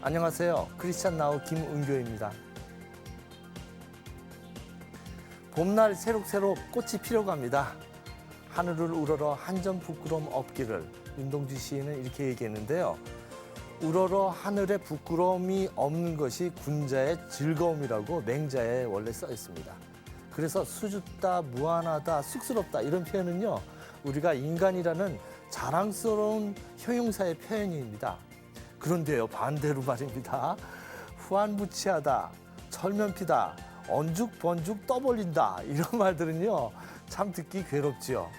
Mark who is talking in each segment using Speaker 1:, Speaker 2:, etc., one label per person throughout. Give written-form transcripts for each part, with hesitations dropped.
Speaker 1: 안녕하세요. 크리스찬 나우 김은교입니다. 봄날 새록새록 꽃이 피어갑니다. 하늘을 우러러 한 점 부끄럼 없기를. 윤동주 시인은 이렇게 얘기했는데요. 우러러 하늘에 부끄러움이 없는 것이 군자의 즐거움이라고 맹자에 원래 써 있습니다. 그래서 수줍다, 무안하다, 쑥스럽다 이런 표현은요. 우리가 인간이라는 자랑스러운 형용사의 표현입니다. 그런데요, 반대로 말입니다. 후안부치하다, 철면피다, 언죽번죽 떠벌린다 이런 말들은요. 참 듣기 괴롭지요.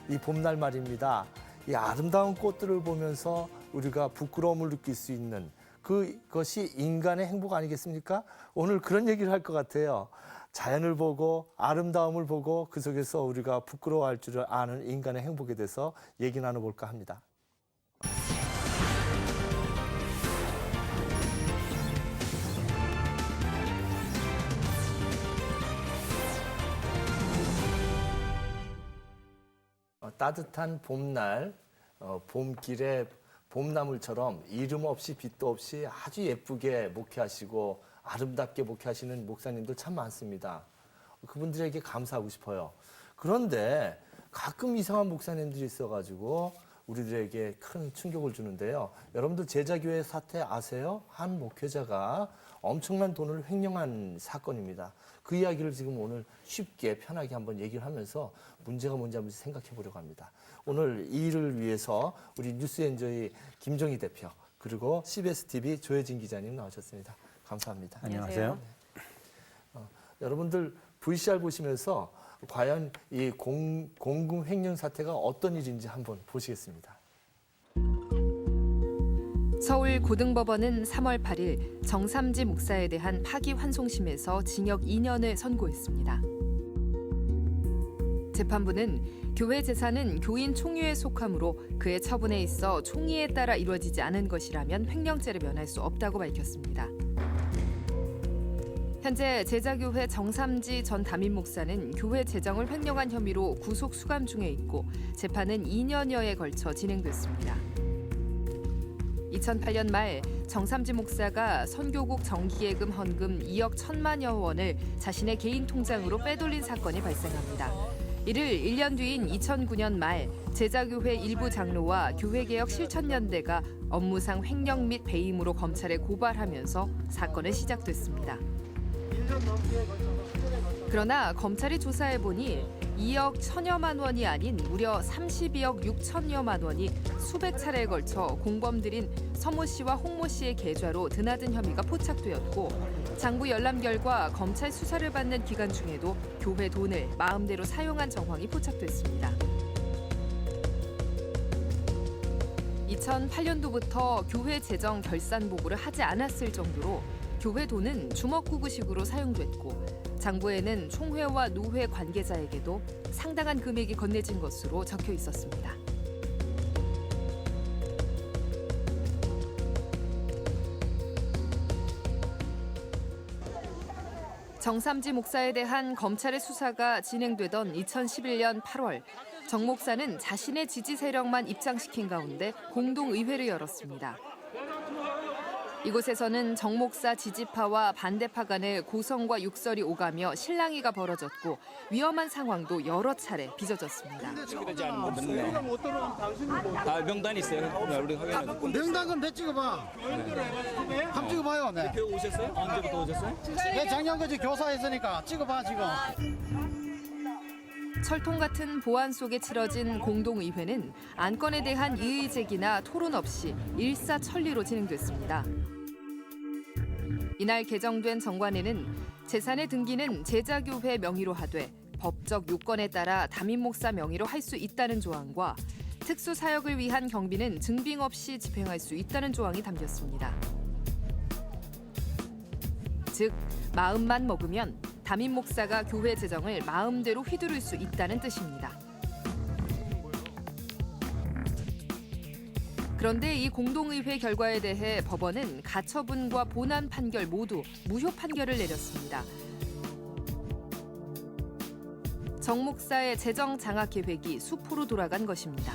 Speaker 1: 이 봄날 말입니다. 이 아름다운 꽃들을 보면서 우리가 부끄러움을 느낄 수 있는 그것이 인간의 행복 아니겠습니까? 오늘 그런 얘기를 할 것 같아요. 자연을 보고 아름다움을 보고 그 속에서 우리가 부끄러워할 줄 아는 인간의 행복에 대해서 얘기 나눠볼까 합니다. 따뜻한 봄날, 봄길에 봄나물처럼 이름 없이 빛도 없이 아주 예쁘게 목회하시고 아름답게 목회하시는 목사님들 참 많습니다. 그분들에게 감사하고 싶어요. 그런데 가끔 이상한 목사님들이 있어가지고 우리들에게 큰 충격을 주는데요. 여러분들 제자교회 사태 아세요? 한 목회자가 엄청난 돈을 횡령한 사건입니다. 그 이야기를 지금 오늘 쉽게 편하게 한번 얘기를 하면서 문제가 뭔지 한번 생각해 보려고 합니다. 오늘 이 일을 위해서 우리 뉴스엔조이 김종희 대표 그리고 CBS-TV 조혜진 기자님 나오셨습니다. 감사합니다.
Speaker 2: 안녕하세요.
Speaker 1: 여러분들 VCR 보시면서 과연 이 공금 횡령 사태가 어떤 일인지 한번 보시겠습니다.
Speaker 3: 서울 고등법원은 3월 8일 정삼지 목사에 대한 파기환송심에서 징역 2년을 선고했습니다. 재판부는 교회 재산은 교인 총유에 속하므로 그의 처분에 있어 총의에 따라 이루어지지 않은 것이라면 횡령죄를 면할 수 없다고 밝혔습니다. 현재 제자교회 정삼지 전 담임 목사는 교회 재정을 횡령한 혐의로 구속 수감 중에 있고 재판은 2년여에 걸쳐 진행됐습니다. 2008년 말 정삼지 목사가 선교국 정기예금 헌금 2억 1천만여 원을 자신의 개인 통장으로 빼돌린 사건이 발생합니다. 이를 1년 뒤인 2009년 말 제자교회 일부 장로와 교회개혁 실천연대가 업무상 횡령 및 배임으로 검찰에 고발하면서 사건은 시작됐습니다. 그러나 검찰이 조사해보니 2억 1천여만 원이 아닌 무려 32억 6천여만 원이 수백 차례에 걸쳐 공범들인 서모 씨와 홍모 씨의 계좌로 드나든 혐의가 포착되었고 장부 열람 결과 검찰 수사를 받는 기간 중에도 교회 돈을 마음대로 사용한 정황이 포착됐습니다. 2008년도부터 교회 재정 결산 보고를 하지 않았을 정도로 교회 돈은 주먹구구식으로 사용됐고 장부에는 총회와 노회 관계자에게도 상당한 금액이 건네진 것으로 적혀 있었습니다. 정삼지 목사에 대한 검찰의 수사가 진행되던 2011년 8월 정 목사는 자신의 지지 세력만 입장시킨 가운데 공동의회를 열었습니다. 이곳에서는 정 목사 지지파와 반대파 간의 고성과 육설이 오가며 실랑이가 벌어졌고 위험한 상황도 여러 차례 빚어졌습니다.
Speaker 4: 그러지 않은 거 맞네. 다 명단이 있어요. 우리 확인해.
Speaker 5: 명단은 내 찍어봐. 네. 한번 찍어봐요. 네.
Speaker 4: 교회 오셨어요? 언제부터 오셨어요?
Speaker 5: 내 작년까지 교사했으니까 찍어봐 지금.
Speaker 3: 철통 같은 보안 속에 치러진 공동의회는 안건에 대한 이의 제기나 토론 없이 일사천리로 진행됐습니다. 이날 개정된 정관에는 재산의 등기는 제자교회 명의로 하되 법적 요건에 따라 담임 목사 명의로 할 수 있다는 조항과 특수 사역을 위한 경비는 증빙 없이 집행할 수 있다는 조항이 담겼습니다. 즉, 마음만 먹으면 담임 목사가 교회 재정을 마음대로 휘두를 수 있다는 뜻입니다. 그런데 이 공동의회 결과에 대해 법원은 가처분과 본안 판결 모두 무효 판결을 내렸습니다. 정 목사의 재정 장악 계획이 수포로 돌아간 것입니다.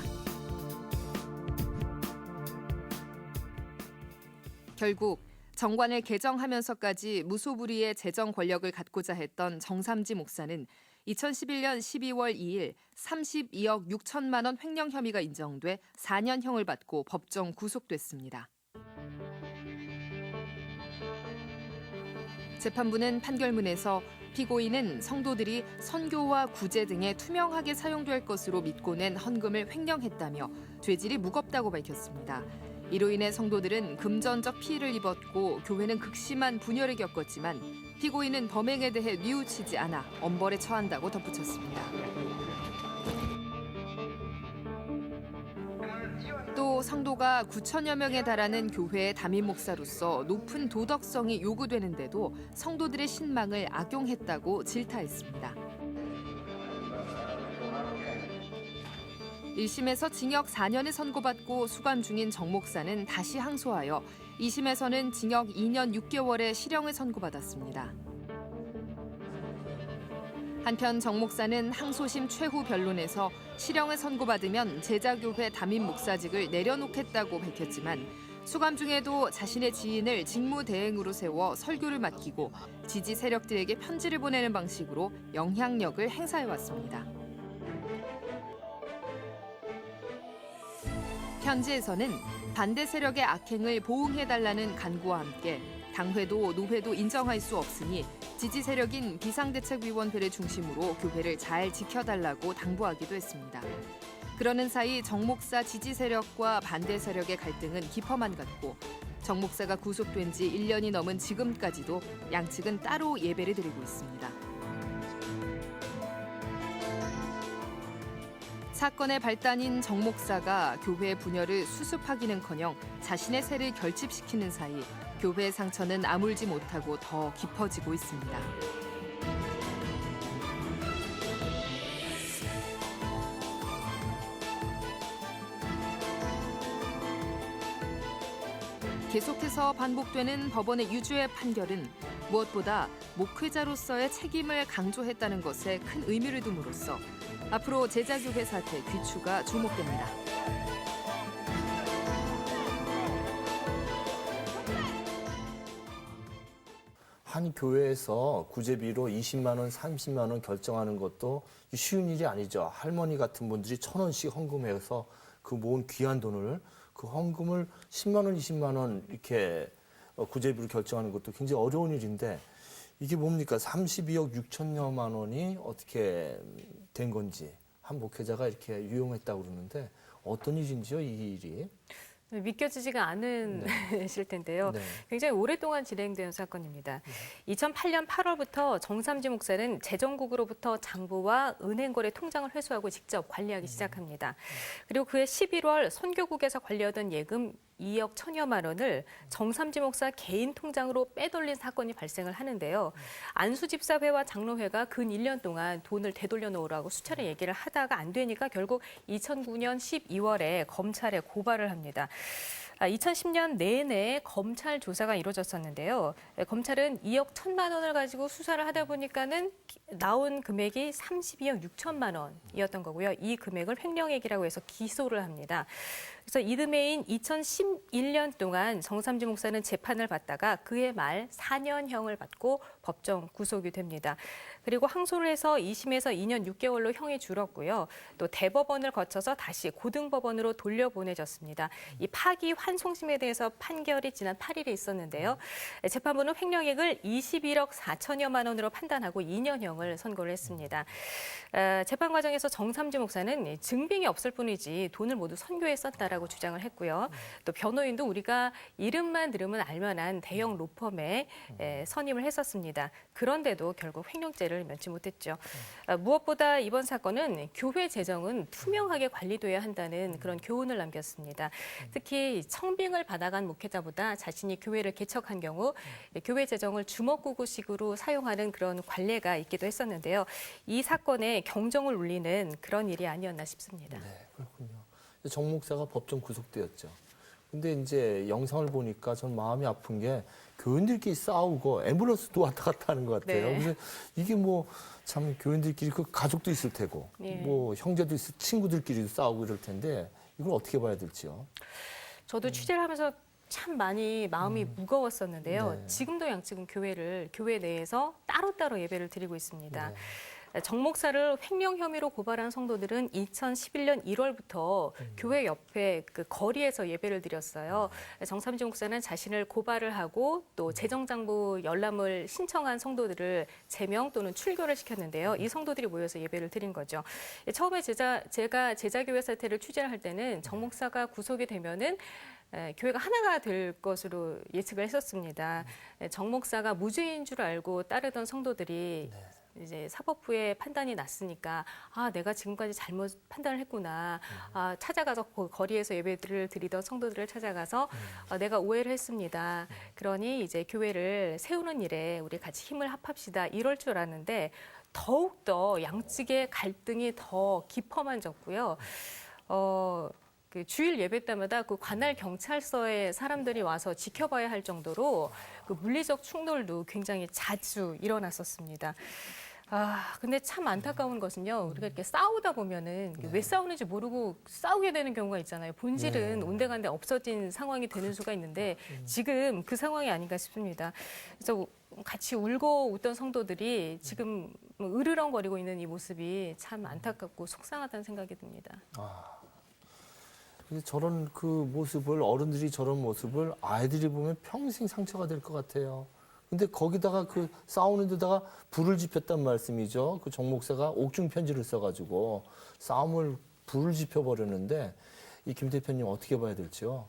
Speaker 3: 결국 정관을 개정하면서까지 무소불위의 재정 권력을 갖고자 했던 정삼지 목사는 2011년 12월 2일 32억 6천만 원 횡령 혐의가 인정돼 4년형을 받고 법정 구속됐습니다. 재판부는 판결문에서 피고인은 성도들이 선교와 구제 등에 투명하게 사용될 것으로 믿고 낸 헌금을 횡령했다며 죄질이 무겁다고 밝혔습니다. 이로 인해 성도들은 금전적 피해를 입었고 교회는 극심한 분열을 겪었지만 피고인은 범행에 대해 뉘우치지 않아 엄벌에 처한다고 덧붙였습니다. 또 성도가 9천여 명에 달하는 교회의 담임 목사로서 높은 도덕성이 요구되는데도 성도들의 신망을 악용했다고 질타했습니다. 1심에서 징역 4년을 선고받고 수감 중인 정 목사는 다시 항소하여 2심에서는 징역 2년 6개월의 실형을 선고받았습니다. 한편 정 목사는 항소심 최후 변론에서 실형을 선고받으면 제자교회 담임 목사직을 내려놓겠다고 밝혔지만 수감 중에도 자신의 지인을 직무대행으로 세워 설교를 맡기고 지지 세력들에게 편지를 보내는 방식으로 영향력을 행사해왔습니다. 편지에서는 반대 세력의 악행을 보응해달라는 간구와 함께 당회도 노회도 인정할 수 없으니 지지 세력인 비상대책위원회를 중심으로 교회를 잘 지켜달라고 당부하기도 했습니다. 그러는 사이 정 목사 지지 세력과 반대 세력의 갈등은 깊어만 갔고 정 목사가 구속된 지 1년이 넘은 지금까지도 양측은 따로 예배를 드리고 있습니다. 사건의 발단인 정 목사가 교회 분열을 수습하기는커녕 자신의 세를 결집시키는 사이 교회의 상처는 아물지 못하고 더 깊어지고 있습니다. 계속해서 반복되는 법원의 유죄의 판결은 무엇보다 목회자로서의 책임을 강조했다는 것에 큰 의미를 둠으로써 앞으로 제자교회 사태 귀추가 주목됩니다.
Speaker 1: 한 교회에서 구제비로 20만 원, 30만 원 결정하는 것도 쉬운 일이 아니죠. 할머니 같은 분들이 1,000원씩 헌금해서 그 모은 귀한 돈을 그 헌금을 10만 원, 20만 원 이렇게 구제비로 결정하는 것도 굉장히 어려운 일인데 이게 뭡니까? 32억 6천여만 원이 어떻게 된 건지 한 목회자가 이렇게 유용했다고 그러는데 어떤 일인지요, 이 일이?
Speaker 2: 믿겨지지가 않으실 텐데요.
Speaker 1: 네.
Speaker 2: 굉장히 오랫동안 진행된 사건입니다. 2008년 8월부터 정삼지 목사는 재정국으로부터 장부와 은행거래 통장을 회수하고 직접 관리하기 시작합니다. 그리고 그해 11월 선교국에서 관리하던 예금 2억 1천여만 원을 정삼지 목사 개인 통장으로 빼돌린 사건이 발생을 하는데요. 안수집사회와 장로회가 근 1년 동안 돈을 되돌려 놓으라고 수차례 얘기를 하다가 안 되니까 결국 2009년 12월에 검찰에 고발을 합니다. 2010년 내내 검찰 조사가 이루어졌었는데요. 검찰은 2억 1천만 원을 가지고 수사를 하다 보니까는 나온 금액이 32억 6천만 원이었던 거고요. 이 금액을 횡령액이라고 해서 기소를 합니다. 그래서 이듬해인 2011년 동안 정삼지 목사는 재판을 받다가 그해 말 4년형을 받고 법정 구속이 됩니다. 그리고 항소를 해서 2심에서 2년 6개월로 형이 줄었고요. 또 대법원을 거쳐서 다시 고등법원으로 돌려보내졌습니다. 이 파기 환송심에 대해서 판결이 지난 8일에 있었는데요. 재판부는 횡령액을 21억 4천여만 원으로 판단하고 2년형을 선고를 했습니다. 재판 과정에서 정삼지 목사는 증빙이 없을 뿐이지 돈을 모두 선교에 썼다라고 주장을 했고요. 또 변호인도 우리가 이름만 들으면 알만한 대형 로펌에 선임을 했었습니다. 그런데도 결국 횡령죄를 면치 못했죠. 무엇보다 이번 사건은 교회 재정은 투명하게 관리돼야 한다는 그런 교훈을 남겼습니다. 특히 청빙을 받아간 목회자보다 자신이 교회를 개척한 경우 교회 재정을 주먹구구식으로 사용하는 그런 관례가 있기도 했었는데요. 이 사건에 경종을 울리는 그런 일이 아니었나 싶습니다.
Speaker 1: 네, 그렇군요. 정 목사가 법정 구속되었죠. 근데 이제 영상을 보니까 전 마음이 아픈 게 교인들끼리 싸우고 앰뷸런스도 왔다 갔다 하는 것 같아요.
Speaker 2: 네.
Speaker 1: 그래서 이게 뭐 참 교인들끼리 그 가족도 있을 테고
Speaker 2: 네.
Speaker 1: 뭐 형제도 있을 친구들끼리도 싸우고 이럴 텐데 이걸 어떻게 봐야 될지요?
Speaker 2: 저도 취재를 하면서 참 많이 마음이 무거웠었는데요.
Speaker 1: 네.
Speaker 2: 지금도 양측은 교회 내에서 따로따로 예배를 드리고 있습니다.
Speaker 1: 네.
Speaker 2: 정 목사를 횡령 혐의로 고발한 성도들은 2011년 1월부터 교회 옆에 그 거리에서 예배를 드렸어요. 정삼지 목사는 자신을 고발을 하고 또 재정장부 열람을 신청한 성도들을 제명 또는 출교를 시켰는데요. 이 성도들이 모여서 예배를 드린 거죠. 처음에 제가 제자교회 사태를 취재를 할 때는 정 목사가 구속이 되면은 교회가 하나가 될 것으로 예측을 했었습니다. 정 목사가 무죄인 줄 알고 따르던 성도들이 이제 사법부의 판단이 났으니까 내가 지금까지 잘못 판단을 했구나. 찾아가서 거리에서 예배를 드리던 성도들을 찾아가서 내가 오해를 했습니다. 그러니 이제 교회를 세우는 일에 우리 같이 힘을 합합시다. 이럴 줄 알았는데 더욱더 양측의 갈등이 더 깊어만졌고요. 그 주일 예배 때마다 그 관할 경찰서에 사람들이 와서 지켜봐야 할 정도로 그 물리적 충돌도 굉장히 자주 일어났었습니다. 근데 참 안타까운 것은요. 우리가 이렇게 싸우다 보면은 왜 싸우는지 모르고 싸우게 되는 경우가 있잖아요. 본질은 온데간데 없어진 상황이 되는 수가 있는데 지금 그 상황이 아닌가 싶습니다. 그래서 같이 울고 웃던 성도들이 지금 으르렁거리고 있는 이 모습이 참 안타깝고 속상하다는 생각이 듭니다.
Speaker 1: 근데 저런 그 모습을 어른들이 저런 모습을 아이들이 보면 평생 상처가 될 것 같아요. 근데 거기다가 그 싸우는 데다가 불을 지폈단 말씀이죠. 그 정 목사가 옥중 편지를 써가지고 싸움을 불을 지펴버렸는데 이 김 대표님 어떻게 봐야 될지요?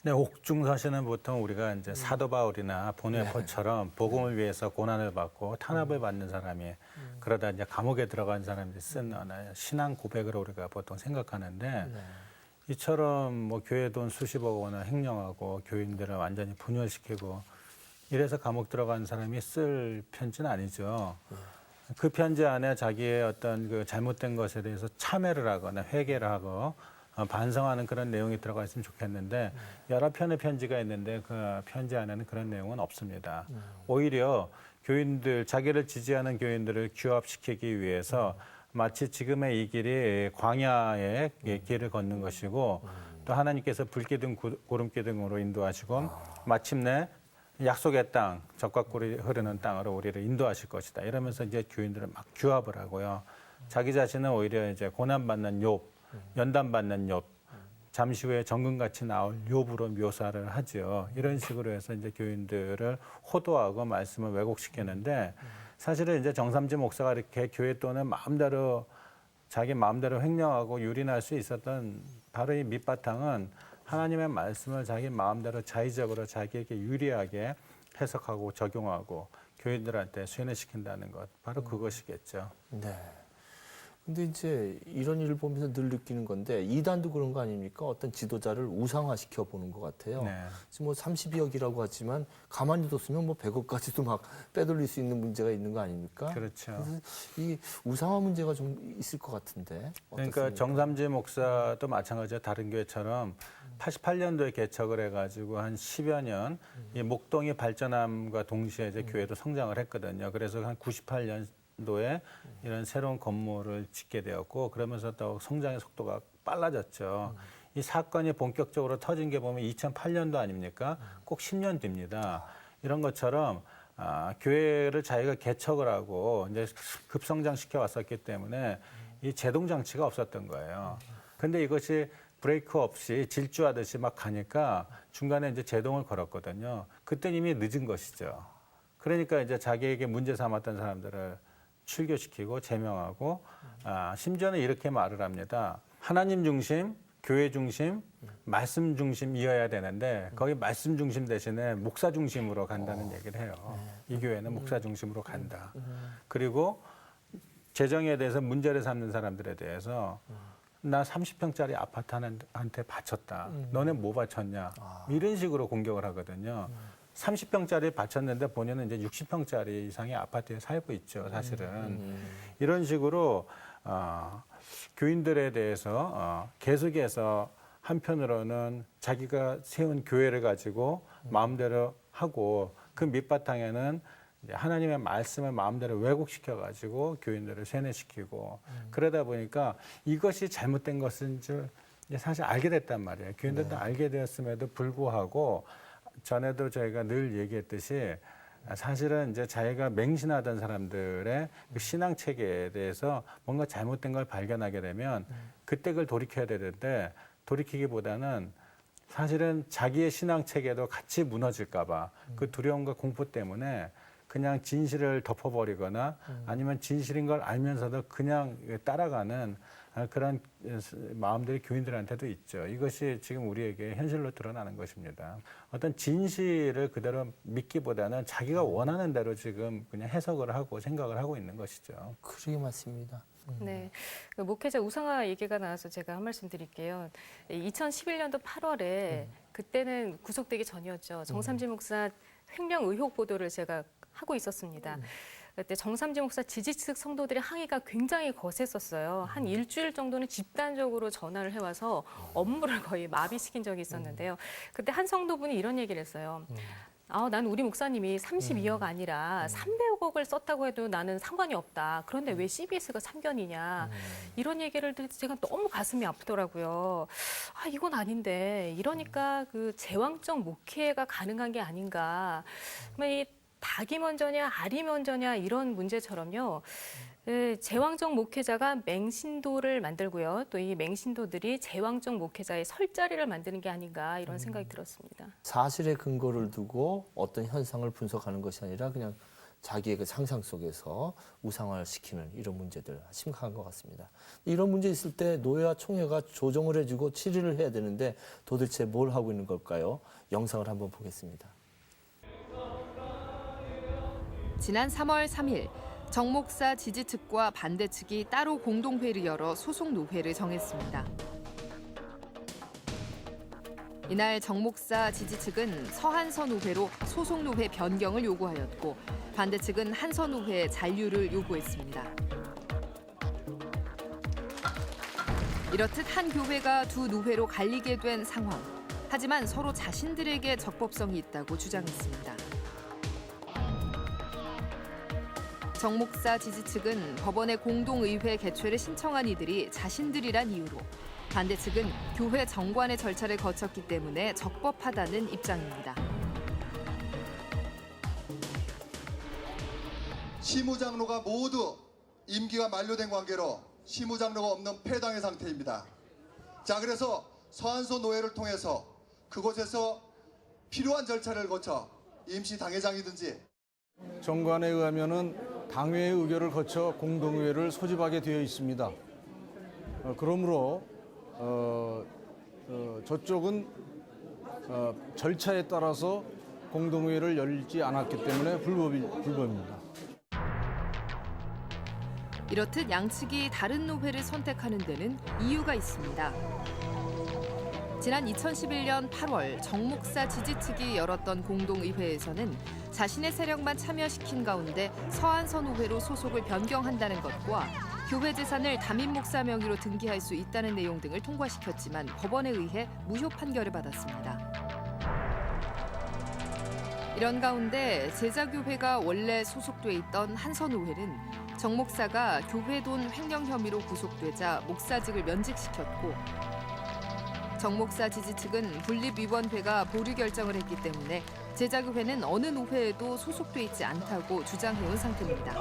Speaker 6: 네, 옥중 사실은 보통 우리가 이제 사도 바울이나 보네포처럼 복음을 위해서 고난을 받고 탄압을 받는 사람이 그러다 이제 감옥에 들어간 사람들이 쓴 신앙 고백으로 우리가 보통 생각하는데 이처럼 뭐 교회 돈 수십억 원을 횡령하고 교인들을 완전히 분열시키고 이래서 감옥 들어간 사람이 쓸 편지는 아니죠. 그 편지 안에 자기의 어떤 그 잘못된 것에 대해서 참회를 하거나 회개를 하고 반성하는 그런 내용이 들어가 있으면 좋겠는데 여러 편의 편지가 있는데 그 편지 안에는 그런 내용은 없습니다. 오히려 교인들, 자기를 지지하는 교인들을 규합시키기 위해서 마치 지금의 이 길이 광야의 길을 걷는 것이고 또 하나님께서 불기둥, 구름기둥으로 인도하시고 마침내 약속의 땅, 젖과 꿀이 흐르는 땅으로 우리를 인도하실 것이다. 이러면서 이제 교인들을 막 규합을 하고요. 자기 자신은 오히려 이제 고난받는 욥, 연단받는 욥, 잠시 후에 정금같이 나올 욥으로 묘사를 하죠. 이런 식으로 해서 이제 교인들을 호도하고 말씀을 왜곡시키는데 사실은 이제 정삼지 목사가 이렇게 교회 돈을 마음대로 자기 마음대로 횡령하고 유린할 수 있었던 바로 이 밑바탕은 하나님의 말씀을 자기 마음대로 자의적으로 자기에게 유리하게 해석하고 적용하고 교인들한테 쇠뇌시킨다는 것, 바로 그것이겠죠.
Speaker 1: 네. 근데 이제 이런 일을 보면서 늘 느끼는 건데 이단도 그런 거 아닙니까? 어떤 지도자를 우상화시켜 보는 것 같아요.
Speaker 6: 네.
Speaker 1: 지금 뭐 32억이라고 하지만 가만히 뒀으면 뭐 100억까지도 막 빼돌릴 수 있는 문제가 있는 거 아닙니까?
Speaker 6: 그렇죠.
Speaker 1: 그래서 이 우상화 문제가 좀 있을 것 같은데.
Speaker 6: 그러니까
Speaker 1: 어떻습니까?
Speaker 6: 정삼지 목사도 마찬가지로 다른 교회처럼 88년도에 개척을 해가지고 한 10여 년 이 목동이 발전함과 동시에 이제 교회도 성장을 했거든요. 그래서 한 98년도에 이런 새로운 건물을 짓게 되었고 그러면서 또 성장의 속도가 빨라졌죠. 이 사건이 본격적으로 터진 게 보면 2008년도 아닙니까? 꼭 10년 뒤입니다. 이런 것처럼 교회를 자기가 개척을 하고 이제 급성장시켜 왔었기 때문에 이 제동 장치가 없었던 거예요. 근데 이것이 브레이크 없이 질주하듯이 막 가니까 중간에 이제 제동을 걸었거든요. 그때 이미 늦은 것이죠. 그러니까 이제 자기에게 문제 삼았던 사람들을 출교시키고 제명하고 심지어는 이렇게 말을 합니다. 하나님 중심, 교회 중심, 말씀 중심이어야 되는데 거기 말씀 중심 대신에 목사 중심으로 간다는 얘기를 해요. 이 교회는 목사 중심으로 간다. 그리고 재정에 대해서 문제를 삼는 사람들에 대해서 나 30평짜리 아파트한테 바쳤다. 너네 뭐 바쳤냐? 이런 식으로 공격을 하거든요. 30평짜리 바쳤는데 본인은 이제 60평짜리 이상의 아파트에 살고 있죠, 사실은. 이런 식으로 교인들에 대해서 계속해서 한편으로는 자기가 세운 교회를 가지고 마음대로 하고 그 밑바탕에는 이제 하나님의 말씀을 마음대로 왜곡시켜가지고 교인들을 세뇌시키고 그러다 보니까 이것이 잘못된 것인 줄 이제 사실 알게 됐단 말이에요. 교인들도 알게 되었음에도 불구하고 전에도 저희가 늘 얘기했듯이 사실은 이제 자기가 맹신하던 사람들의 그 신앙 체계에 대해서 뭔가 잘못된 걸 발견하게 되면 그때 그걸 돌이켜야 되는데 돌이키기보다는 사실은 자기의 신앙 체계도 같이 무너질까 봐 그 두려움과 공포 때문에 그냥 진실을 덮어버리거나 아니면 진실인 걸 알면서도 그냥 따라가는 그런 마음들이 교인들한테도 있죠. 이것이 지금 우리에게 현실로 드러나는 것입니다. 어떤 진실을 그대로 믿기보다는 자기가 원하는 대로 지금 그냥 해석을 하고 생각을 하고 있는 것이죠.
Speaker 1: 그러게 맞습니다.
Speaker 2: 네, 그 목회자 우상화 얘기가 나와서 제가 한 말씀 드릴게요. 2011년도 8월에 그때는 구속되기 전이었죠. 정삼진 목사 횡령 의혹 보도를 제가 하고 있었습니다. 그때 정삼진 목사 지지 측 성도들의 항의가 굉장히 거셌었어요. 한 일주일 정도는 집단적으로 전화를 해와서 업무를 거의 마비시킨 적이 있었는데요. 그때 한 성도분이 이런 얘기를 했어요. 난 우리 목사님이 32억 아니라 300억을 썼다고 해도 나는 상관이 없다. 그런데 왜 CBS가 참견이냐. 이런 얘기를 들을 때 제가 너무 가슴이 아프더라고요. 이건 아닌데. 이러니까 그 제왕적 목회가 가능한 게 아닌가. 이 닭이 먼저냐 알이 먼저냐 이런 문제처럼요. 제왕적 목회자가 맹신도를 만들고요. 또 이 맹신도들이 제왕적 목회자의 설 자리를 만드는 게 아닌가 이런 생각이 들었습니다.
Speaker 1: 사실의 근거를 두고 어떤 현상을 분석하는 것이 아니라 그냥 자기의 그 상상 속에서 우상화를 시키는 이런 문제들 심각한 것 같습니다. 이런 문제 있을 때 노예와 총회가 조정을 해주고 치리를 해야 되는데 도대체 뭘 하고 있는 걸까요? 영상을 한번 보겠습니다.
Speaker 3: 지난 3월 3일 정 목사 지지 측과 반대 측이 따로 공동회의를 열어 소속 노회를 정했습니다. 이날 정 목사 지지 측은 서한서 노회로 소속 노회 변경을 요구하였고 반대 측은 한서 노회의 잔류를 요구했습니다. 이렇듯 한 교회가 두 노회로 갈리게 된 상황. 하지만 서로 자신들에게 적법성이 있다고 주장했습니다. 정 목사 지지 측은 법원에 공동의회 개최를 신청한 이들이 자신들이란 이유로 반대 측은 교회 정관의 절차를 거쳤기 때문에 적법하다는 입장입니다.
Speaker 7: 시무장로가 모두 임기가 만료된 관계로 시무장로가 없는 폐당의 상태입니다. 자, 그래서 서한소 노회를 통해서 그곳에서 필요한 절차를 거쳐 임시 당회장이든지
Speaker 5: 정관에 의하면은 당회의 의결을 거쳐 공동의회를 소집하게 되어 있습니다. 그러므로 저쪽은 절차에 따라서 공동의회를 열지 않았기 때문에 불법입니다.
Speaker 3: 이렇듯 양측이 다른 노회를 선택하는 데는 이유가 있습니다. 지난 2011년 8월 정 목사 지지 측이 열었던 공동의회에서는 자신의 세력만 참여시킨 가운데 서한서 노회로 소속을 변경한다는 것과 교회 재산을 담임 목사 명의로 등기할 수 있다는 내용 등을 통과시켰지만 법원에 의해 무효 판결을 받았습니다. 이런 가운데 제자교회가 원래 소속돼 있던 한서노회는 정 목사가 교회 돈 횡령 혐의로 구속되자 목사직을 면직시켰고 정 목사 지지 측은 분립위원회가 보류 결정을 했기 때문에 제자교회는 어느 노회에도 소속돼 있지 않다고 주장해온 상태입니다.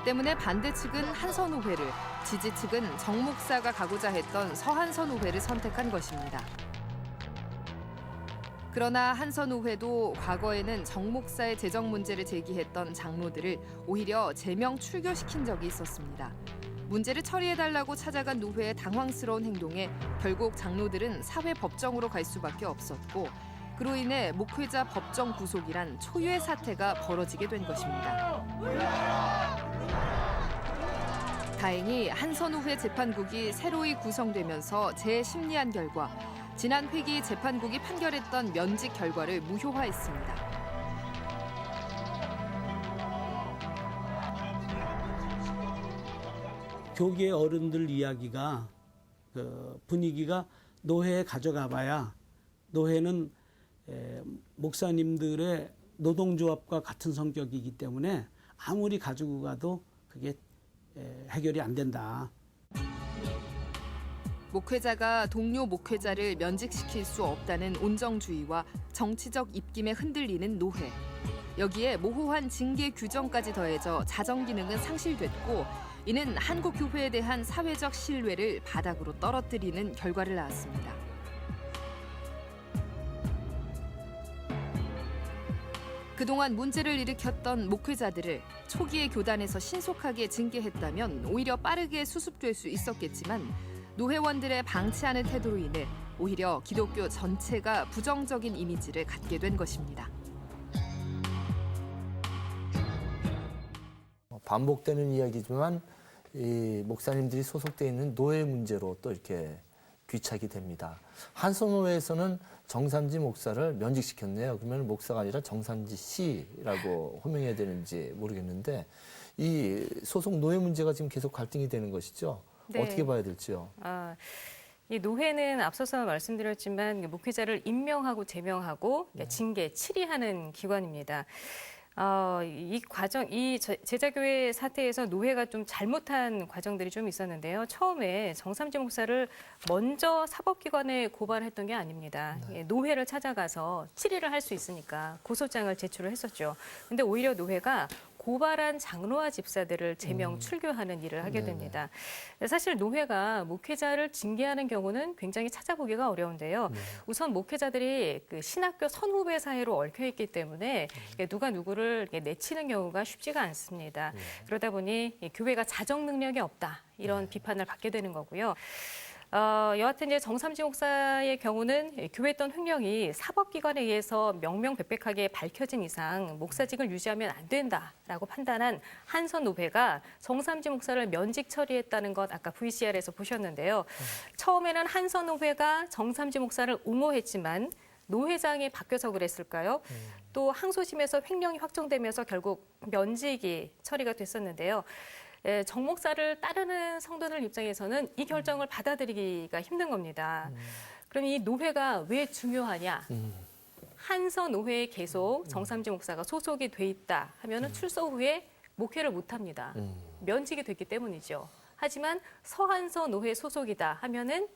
Speaker 3: 때문에 반대 측은 한서노회를, 지지 측은 정 목사가 가고자 했던 서한서노회를 선택한 것입니다. 그러나 한서노회도 과거에는 정 목사의 재정 문제를 제기했던 장로들을 오히려 제명 출교시킨 적이 있었습니다. 문제를 처리해달라고 찾아간 노회의 당황스러운 행동에 결국 장로들은 사회법정으로 갈 수밖에 없었고 그로 인해 목회자 법정 구속이란 초유의 사태가 벌어지게 된 것입니다. 다행히 한서노회 재판국이 새로이 구성되면서 재심리한 결과 지난 회기 재판국이 판결했던 면직 결과를 무효화했습니다.
Speaker 8: 교계 어른들 이야기가 분위기가 노회에 가져가봐야 노회는 목사님들의 노동조합과 같은 성격이기 때문에 아무리 가지고 가도 그게 해결이 안 된다.
Speaker 3: 목회자가 동료 목회자를 면직시킬 수 없다는 온정주의와 정치적 입김에 흔들리는 노회. 여기에 모호한 징계 규정까지 더해져 자정 기능은 상실됐고 이는 한국 교회에 대한 사회적 신뢰를 바닥으로 떨어뜨리는 결과를 낳았습니다. 그동안 문제를 일으켰던 목회자들을 초기의 교단에서 신속하게 징계했다면 오히려 빠르게 수습될 수 있었겠지만 노회원들의 방치하는 태도로 인해 오히려 기독교 전체가 부정적인 이미지를 갖게 된 것입니다.
Speaker 1: 반복되는 이야기지만 이 목사님들이 소속돼 있는 노예 문제로 또 이렇게 귀착이 됩니다. 한선호회에서는 정삼지 목사를 면직시켰네요. 그러면 목사가 아니라 정삼지 씨라고 호명해야 되는지 모르겠는데 이 소속 노예 문제가 지금 계속 갈등이 되는 것이죠.
Speaker 2: 네.
Speaker 1: 어떻게 봐야 될지요?
Speaker 2: 이 노회는 앞서서 말씀드렸지만 목회자를 임명하고 제명하고 징계, 치리하는 기관입니다. 이 과정, 이 제자교회 사태에서 노회가 좀 잘못한 과정들이 좀 있었는데요. 처음에 정삼지 목사를 먼저 사법기관에 고발했던 게 아닙니다. 네. 노회를 찾아가서 치리를 할 수 있으니까 고소장을 제출을 했었죠. 근데 오히려 노회가 고발한 장로와 집사들을 제명 출교하는 일을 하게 됩니다. 사실 노회가 목회자를 징계하는 경우는 굉장히 찾아보기가 어려운데요. 우선 목회자들이 그 신학교 선후배 사이로 얽혀 있기 때문에 누가 누구를 내치는 경우가 쉽지가 않습니다. 그러다 보니 교회가 자정 능력이 없다 이런 비판을 받게 되는 거고요. 여하튼 이제 정삼지 목사의 경우는 교회했던 횡령이 사법기관에 의해서 명명백백하게 밝혀진 이상 목사직을 유지하면 안 된다라고 판단한 한선 노회가 정삼지 목사를 면직 처리했다는 것 아까 VCR에서 보셨는데요. 처음에는 한선 노회가 정삼지 목사를 옹호했지만 노회장이 바뀌어서 그랬을까요? 또 항소심에서 횡령이 확정되면서 결국 면직이 처리가 됐었는데요. 정 목사를 따르는 성도들 입장에서는 이 결정을 받아들이기가 힘든 겁니다. 그럼 이 노회가 왜 중요하냐? 한서 노회에 계속 정삼지 목사가 소속이 돼 있다 하면은 출소 후에 목회를 못 합니다. 면직이 됐기 때문이죠. 하지만 서한서 노회 소속이다 하면은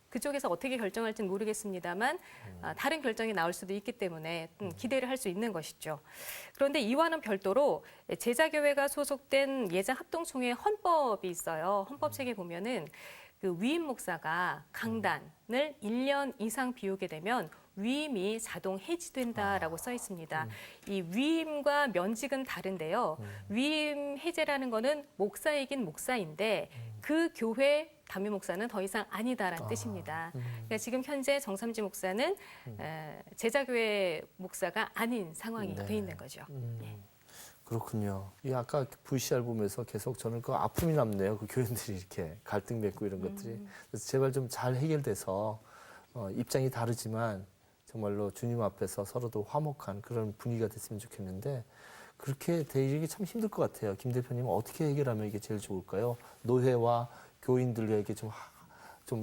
Speaker 2: 그쪽에서 어떻게 결정할지는 모르겠습니다만 다른 결정이 나올 수도 있기 때문에 기대를 할 수 있는 것이죠. 그런데 이와는 별도로 제자교회가 소속된 예장 합동총회 헌법이 있어요. 헌법책에 보면은 그 위임 목사가 강단을 1년 이상 비우게 되면 위임이 자동 해지된다라고 써 있습니다. 이 위임과 면직은 다른데요. 위임 해제라는 거는 목사이긴 목사인데 그 교회 담임 목사는 더 이상 아니다라는 뜻입니다. 그러니까 지금 현재 정삼지 목사는 제자교회 목사가 아닌 상황이 돼 있는 거죠. 네.
Speaker 1: 그렇군요. 이 아까 VCR 보면서 계속 저는 그 아픔이 남네요. 그 교인들이 이렇게 갈등 맺고 이런 것들이. 그래서 제발 좀 잘 해결돼서 입장이 다르지만 정말로 주님 앞에서 서로도 화목한 그런 분위기가 됐으면 좋겠는데 그렇게 되기 참 힘들 것 같아요. 김 대표님은 어떻게 해결하면 이게 제일 좋을까요? 노회와 교인들에게 좀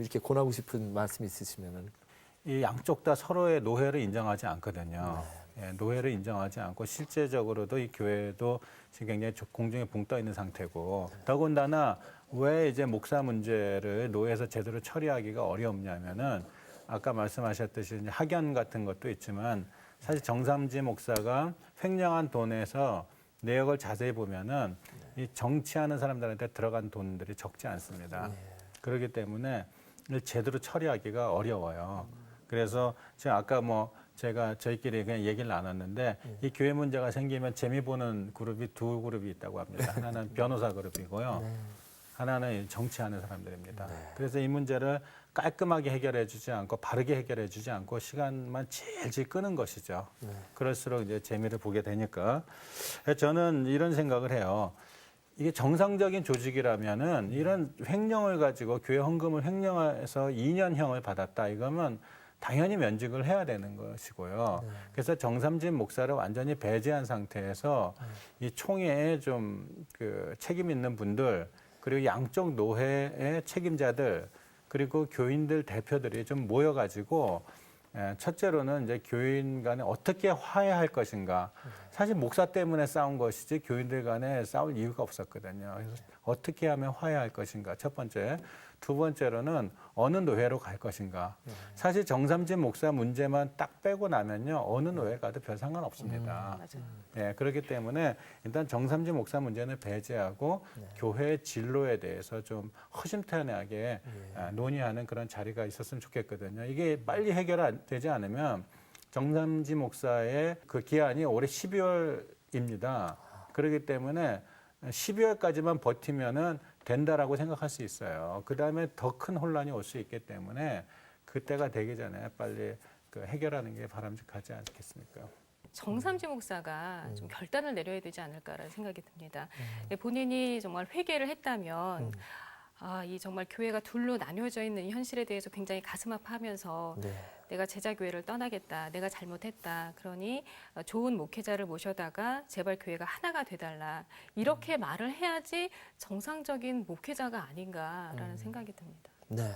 Speaker 1: 이렇게 권하고 싶은 말씀 있으시면은.
Speaker 6: 이 양쪽 다 서로의 노회를 인정하지 않거든요. 예, 노회를 인정하지 않고 실제적으로도 이 교회도 지금 굉장히 공중에 붕 떠 있는 상태고 더군다나 왜 이제 목사 문제를 노회에서 제대로 처리하기가 어렵냐면은 아까 말씀하셨듯이 이제 학연 같은 것도 있지만 사실 정삼지 목사가 횡령한 돈에서 내역을 자세히 보면은 이 정치하는 사람들한테 들어간 돈들이 적지 않습니다. 그렇기 때문에 이걸 제대로 처리하기가 어려워요. 그래서 지금 아까 제가 저희끼리 그냥 얘기를 나눴는데 이 교회 문제가 생기면 재미 보는 그룹이 두 그룹이 있다고 합니다. 하나는 변호사 그룹이고요. 하나는 정치하는 사람들입니다. 그래서 이 문제를 깔끔하게 해결해 주지 않고 바르게 해결해 주지 않고 시간만 질질 끄는 것이죠. 그럴수록 이제 재미를 보게 되니까 저는 이런 생각을 해요. 이게 정상적인 조직이라면은 이런 횡령을 가지고 교회 헌금을 횡령해서 2년형을 받았다 이거면 당연히 면직을 해야 되는 것이고요. 그래서 정삼진 목사를 완전히 배제한 상태에서 이 총회에 좀 그 책임 있는 분들 그리고 양쪽 노회의 책임자들 그리고 교인들 대표들이 좀 모여가지고 첫째로는 이제 교인 간에 어떻게 화해할 것인가. 사실 목사 때문에 싸운 것이지 교인들 간에 싸울 이유가 없었거든요. 그래서 어떻게 하면 화해할 것인가. 첫 번째. 두 번째로는 어느 노회로 갈 것인가. 사실 정삼진 목사 문제만 딱 빼고 나면요. 어느 노회 가도 별 상관없습니다. 예, 그렇기 때문에 일단 정삼진 목사 문제는 배제하고 교회의 진로에 대해서 좀 허심탄회하게 논의하는 그런 자리가 있었으면 좋겠거든요. 이게 빨리 해결되지 않으면 정삼진 목사의 그 기한이 올해 12월입니다. 그렇기 때문에 12월까지만 버티면은 된다라고 생각할 수 있어요. 그 다음에 더 큰 혼란이 올 수 있기 때문에 그때가 되기 전에 빨리 그 해결하는 게 바람직하지 않겠습니까?
Speaker 2: 정삼진 목사가 좀 결단을 내려야 되지 않을까라는 생각이 듭니다. 본인이 정말 회개를 했다면 이 정말 교회가 둘로 나뉘어져 있는 이 현실에 대해서 굉장히 가슴 아파하면서 내가 제자교회를 떠나겠다. 내가 잘못했다. 그러니 좋은 목회자를 모셔다가 제발 교회가 하나가 돼달라. 이렇게 말을 해야지 정상적인 목회자가 아닌가라는 생각이 듭니다.
Speaker 1: 네.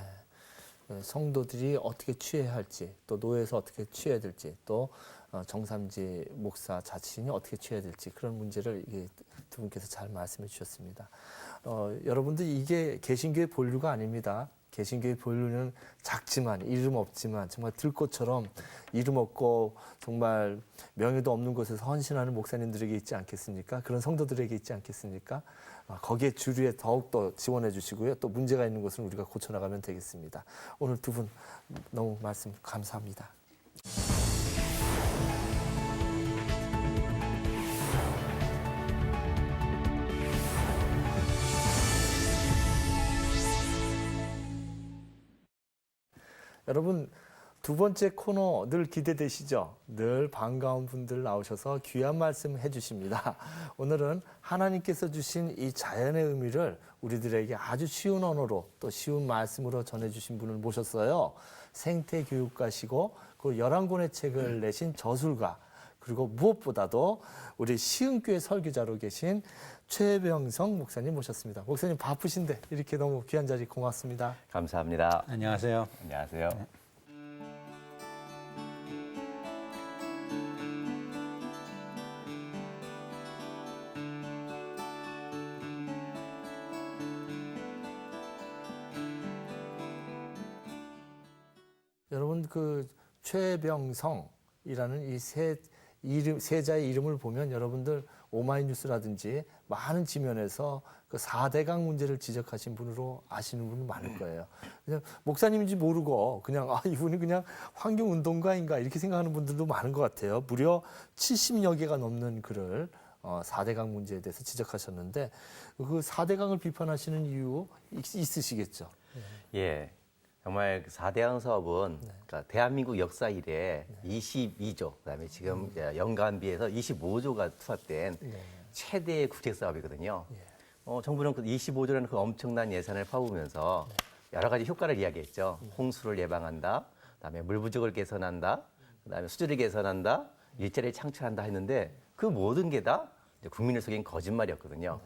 Speaker 1: 성도들이 어떻게 취해야 할지, 또 노예에서 어떻게 취해야 될지, 또 정삼지 목사 자신이 어떻게 취해야 될지 그런 문제를 이게 두 분께서 잘 말씀해 주셨습니다. 여러분들 이게 개신교의 본류가 아닙니다. 개신교의 본류는 작지만 이름 없지만 정말 들꽃처럼 이름 없고 정말 명예도 없는 곳에서 헌신하는 목사님들에게 있지 않겠습니까? 그런 성도들에게 있지 않겠습니까? 거기에 주류에 더욱더 지원해 주시고요. 또 문제가 있는 것은 우리가 고쳐나가면 되겠습니다. 오늘 두 분 너무 말씀 감사합니다. 여러분, 두 번째 코너 늘 기대되시죠? 늘 반가운 분들 나오셔서 귀한 말씀 해주십니다. 오늘은 하나님께서 주신 이 자연의 의미를 우리들에게 아주 쉬운 언어로 또 쉬운 말씀으로 전해주신 분을 모셨어요. 생태교육가시고 그 11권의 책을 내신 저술가, 그리고 무엇보다도 우리 시흥교회 설교자로 계신 최병성 목사님 모셨습니다. 목사님 바쁘신데 이렇게 너무 귀한 자리 고맙습니다.
Speaker 9: 감사합니다.
Speaker 6: 안녕하세요.
Speaker 9: 안녕하세요.
Speaker 1: 여러분 그 최병성이라는 이 세자의 이름을 보면 여러분들 오마이뉴스라든지 많은 지면에서 그 4대강 문제를 지적하신 분으로 아시는 분은 많을 거예요. 그냥 목사님인지 모르고 그냥 이분이 그냥 환경운동가인가 이렇게 생각하는 분들도 많은 것 같아요. 무려 70여 개가 넘는 글을 4대강 문제에 대해서 지적하셨는데 그 4대강을 비판하시는 이유 있으시겠죠?
Speaker 9: 예. 정말 4대강 사업은 그러니까 대한민국 역사 이래 22조, 그다음에 지금 연간비에서 25조가 투입된 최대의 국책 사업이거든요. 정부는 그 25조라는 그 엄청난 예산을 파보면서 여러 가지 효과를 이야기했죠. 홍수를 예방한다, 그다음에 물 부족을 개선한다, 그다음에 수질을 개선한다, 일자리를 창출한다 했는데 그 모든 게 다 국민을 속인 거짓말이었거든요.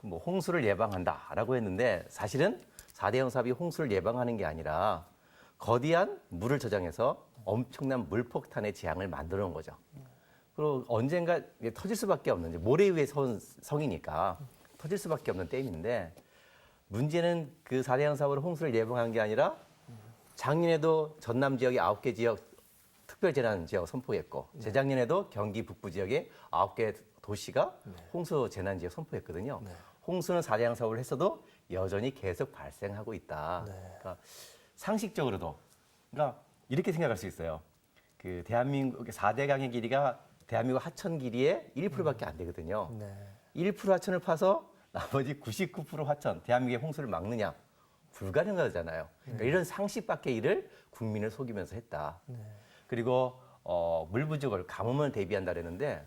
Speaker 9: 뭐 홍수를 예방한다라고 했는데 사실은 4대강 사업이 홍수를 예방하는 게 아니라 거대한 물을 저장해서 엄청난 물폭탄의 재앙을 만들어 놓은 거죠. 그리고 언젠가 터질 수밖에 없는, 모래 위에 선 성이니까 터질 수밖에 없는 댐인데 문제는 그 4대강 사업으로 홍수를 예방한 게 아니라 작년에도 전남 지역의 9개 지역 특별재난 지역 선포했고 재작년에도 경기 북부 지역의 9개 도시가 홍수 재난 지역 선포했거든요. 홍수는 4대강 사업을 했어도 여전히 계속 발생하고 있다. 그러니까 상식적으로도, 그러니까 이렇게 생각할 수 있어요. 그 대한민국 4대강의 길이가 대한민국 하천 길이의 1%밖에 안 되거든요. 1% 하천을 파서 나머지 99% 하천, 대한민국의 홍수를 막느냐? 불가능하잖아요. 그러니까 이런 상식 밖의 일을 국민을 속이면서 했다. 그리고 물 부족을, 가뭄을 대비한다 그랬는데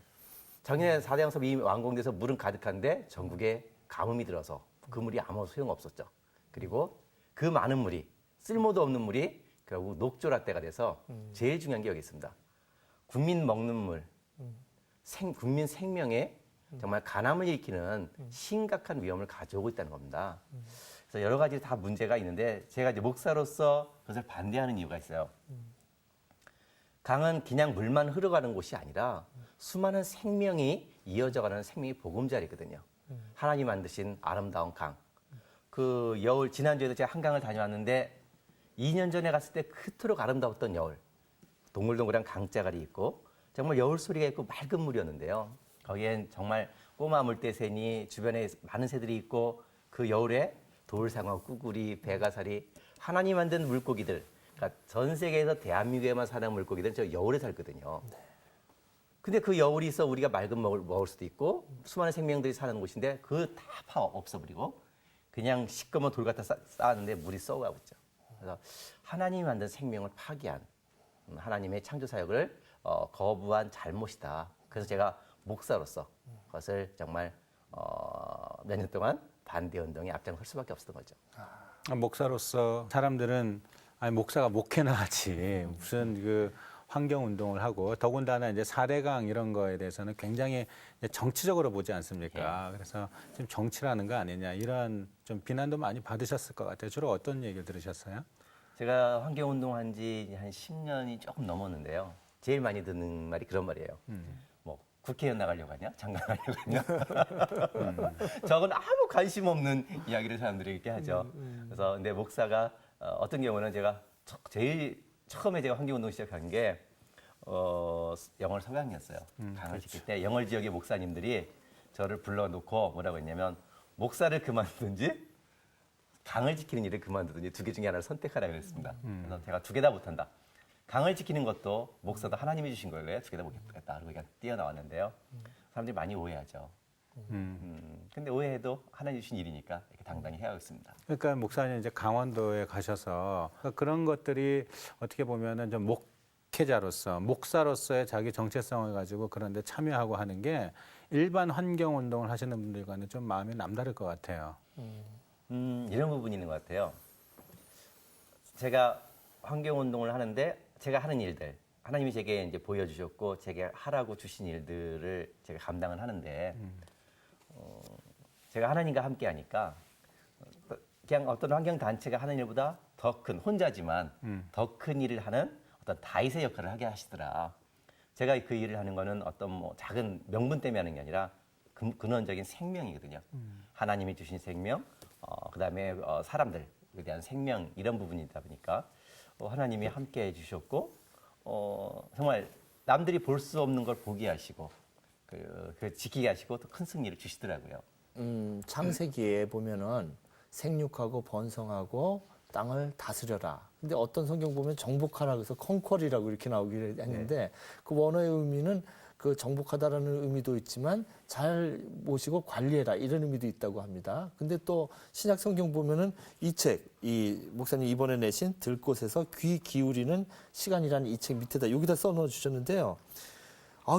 Speaker 9: 작년에 4대강 사업이 이미 완공돼서 물은 가득한데 전국에 가뭄이 들어서 그 물이 아무 소용없었죠. 그리고 그 많은 물이, 쓸모도 없는 물이 결국 녹조라떼가 돼서 제일 중요한 게 여기 있습니다. 국민 먹는 물, 국민 생명에 정말 간암을 일으키는 심각한 위험을 가져오고 있다는 겁니다. 그래서 여러 가지 다 문제가 있는데 제가 이제 목사로서 그것을 반대하는 이유가 있어요. 강은 그냥 물만 흘러가는 곳이 아니라 수많은 생명이 이어져가는 생명의 보금자리거든요. 하나님 만드신 아름다운 강. 그 여울, 지난주에도 제가 한강을 다녀왔는데 2년 전에 갔을 때 그토록 아름다웠던 여울. 동글동글한 강자갈이 있고 정말 여울 소리가 있고 맑은 물이었는데요. 거기엔 정말 꼬마 물대새니 주변에 많은 새들이 있고 그 여울에 돌상어, 꾸구리, 배가사리, 하나님 만든 물고기들, 그러니까 전 세계에서 대한민국에만 사는 물고기들은 저 여울에 살거든요. 근데 그 여울이 있어 우리가 맑은 먹을 먹을 수도 있고 수많은 생명들이 사는 곳인데 그 다 파워 없어버리고 그냥 시꺼먼 돌 갖다 쌓았는데 물이 썩어가고 있죠. 그래서 하나님이 만든 생명을 파괴한 하나님의 창조 사역을 거부한 잘못이다. 그래서 제가 목사로서 그것을 정말 몇 년 동안 반대 운동에 앞장설 수밖에 없었던 거죠.
Speaker 6: 목사로서 사람들은 아니 목사가 목회나 하지 무슨 그 환경 운동을 하고 더군다나 이제 4대강 이런 거에 대해서는 굉장히 이제 정치적으로 보지 않습니까? 그래서 지금 정치라는 거 아니냐 이런 좀 비난도 많이 받으셨을 것 같아요. 주로 어떤 얘기를 들으셨어요?
Speaker 9: 제가 환경 운동한 지 한 10년이 조금 넘었는데요. 제일 많이 듣는 말이 그런 말이에요. 뭐 국회의원 나가려고 하냐? 장관 하려고 하냐? 저건 아무 관심 없는 이야기를 사람들이 이렇게 하죠. 그래서 근데 목사가 어떤 경우는 제가 제일 처음에 제가 환경 운동 시작한 게 영월 서강이었어요. 강을 지킬 때 영월 지역의 목사님들이 저를 불러놓고 뭐라고 했냐면 목사를 그만두든지 강을 지키는 일을 그만두든지 두 개 중에 하나를 선택하라 그랬습니다. 그래서 제가 두 개 다 못한다. 강을 지키는 것도 목사도 하나님이 주신 거예요. 왜 두 개 다 못했다. 그러고 그냥 뛰어나왔는데요. 사람들이 많이 오해하죠. 근데 오해해도 하나님 주신 일이니까 이렇게 당당히 해야겠습니다.
Speaker 6: 그러니까 목사님 이제 강원도에 가셔서 그런 것들이 어떻게 보면은 좀 목회자로서 목사로서의 자기 정체성을 가지고 그런데 참여하고 하는 게 일반 환경 운동을 하시는 분들과는 좀 마음이 남다를 것 같아요.
Speaker 9: 이런 부분이 있는 것 같아요. 제가 환경 운동을 하는데 제가 하는 일들 하나님이 제게 이제 보여주셨고 제게 하라고 주신 일들을 제가 감당을 하는데 제가 하나님과 함께 하니까 그냥 어떤 환경 단체가 하는 일보다 더 큰 혼자지만 더 큰 일을 하는 어떤 다윗의 역할을 하게 하시더라. 제가 그 일을 하는 거는 어떤 뭐 작은 명분 때문에 하는 게 아니라 근원적인 생명이거든요. 하나님이 주신 생명, 그다음에 사람들에 대한 생명 이런 부분이다 보니까 하나님이 함께 해주셨고 정말 남들이 볼 수 없는 걸 보게 하시고 그 지키게 하시고 또 큰 승리를 주시더라고요.
Speaker 1: 창세기에 보면은 생육하고 번성하고 땅을 다스려라. 근데 어떤 성경 보면 정복하라 그래서 컨퀄이라고 이렇게 나오기를 했는데 그 원어의 의미는 그 정복하다라는 의미도 있지만 잘 모시고 관리해라 이런 의미도 있다고 합니다. 근데 또 신약 성경 보면은 이 책, 이 목사님 이번에 내신 들꽃에서 귀 기울이는 시간이라는 이 책 밑에다 여기다 써놓어 주셨는데요.